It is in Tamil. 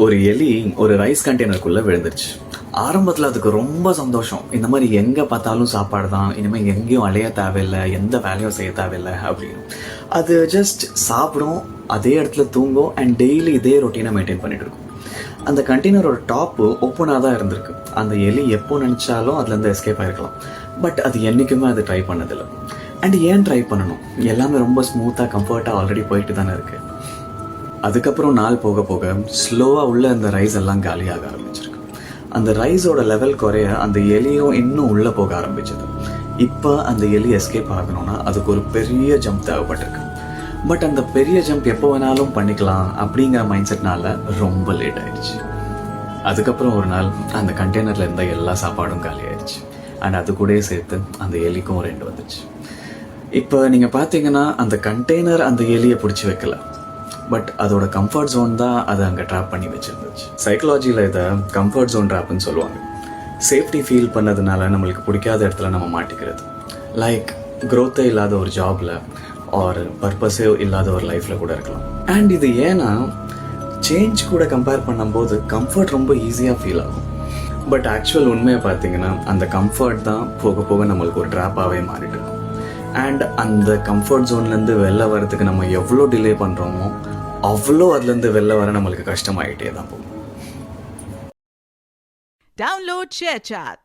ஒரு எலி ஒரு ரைஸ் கண்டெய்னருக்குள்ளே விழுந்துருச்சு. ஆரம்பத்தில் அதுக்கு ரொம்ப சந்தோஷம். இந்த மாதிரி எங்கே பார்த்தாலும் சாப்பாடு தான், இனிமேல் எங்கேயும் அலைய தேவையில்லை, எந்த வேலையும் செய்ய தேவையில்லை அப்படின்னு. அது ஜஸ்ட் சாப்பிடும், அதே இடத்துல தூங்கும் அண்ட் டெய்லி இதே ரொட்டீனை மெயின்டைன் பண்ணிட்டு இருக்கும். அந்த கண்டெய்னரோட டாப்பு ஓப்பனாக தான் இருந்திருக்கு. அந்த எலி எப்போ நினச்சாலும் அதுலேருந்து எஸ்கேப் ஆகிருக்கலாம். பட் அது என்றைக்குமே அது ட்ரை பண்ணதில்லை. அண்ட் ஏன் ட்ரை பண்ணணும்? எல்லாமே ரொம்ப ஸ்மூத்தாக கம்ஃபர்ட்டாக ஆல்ரெடி போயிட்டு தானே இருக்குது. அதுக்கப்புறம் நாள் போக போக ஸ்லோவாக உள்ள அந்த ரைஸ் எல்லாம் காலியாக ஆரம்பிச்சிருக்கு. அந்த ரைஸோட லெவல் குறைய அந்த எலியும் இன்னும் உள்ளே போக ஆரம்பிச்சது. இப்போ அந்த எலி எஸ்கேப் ஆகணும்னா அதுக்கு ஒரு பெரிய ஜம்ப் தேவைப்பட்டிருக்கு. பட் அந்த பெரிய ஜம்ப் எப்போ வேணாலும் பண்ணிக்கலாம் அப்படிங்கிற மைண்ட் செட்னால ரொம்ப லேட் ஆயிடுச்சு. அதுக்கப்புறம் ஒரு நாள் அந்த கண்டெய்னரில் இருந்த எல்லா சாப்பாடும் காலி ஆயிடுச்சு. அண்ட் அது கூட சேர்த்து அந்த எலிக்கும் 2 வந்துச்சு. இப்போ நீங்கள் பார்த்தீங்கன்னா அந்த கண்டெய்னர் அந்த எலியை பிடிச்சி வைக்கல, பட் அதோட கம்ஃபர்ட் ஜோன் தான் அதை அங்கே ட்ராப் பண்ணி வச்சிருந்துச்சு. சைக்கலாஜியில் இதை கம்ஃபர்ட் ஜோன் ட்ராப்னு சொல்லுவாங்க. சேஃப்டி ஃபீல் பண்ணதுனால நம்மளுக்கு பிடிக்காத இடத்துல நம்ம மாட்டிக்கிறது. லைக் க்ரோத்தே இல்லாத ஒரு ஜாபில் ஆர் பர்பஸே இல்லாத ஒரு லைஃப்பில் கூட இருக்கலாம். அண்ட் இது ஏன்னா சேஞ்ச் கூட கம்பேர் பண்ணும்போது கம்ஃபர்ட் ரொம்ப ஈஸியாக ஃபீல் ஆகும். பட் ஆக்சுவல் உண்மையை பார்த்தீங்கன்னா அந்த கம்ஃபர்ட் தான் போக போக நம்மளுக்கு ஒரு ட்ராப்பாகவே மாறிட்டு இருக்கும். அண்ட் அந்த கம்ஃபர்ட் ஜோன்லேருந்து வெளில வரதுக்கு நம்ம எவ்வளோ டிலே பண்ணுறோமோ அவ்வளோ அதுலேருந்து வெளில வர நம்மளுக்கு கஷ்டமாயிட்டே தான் போகும். Download ShareChat.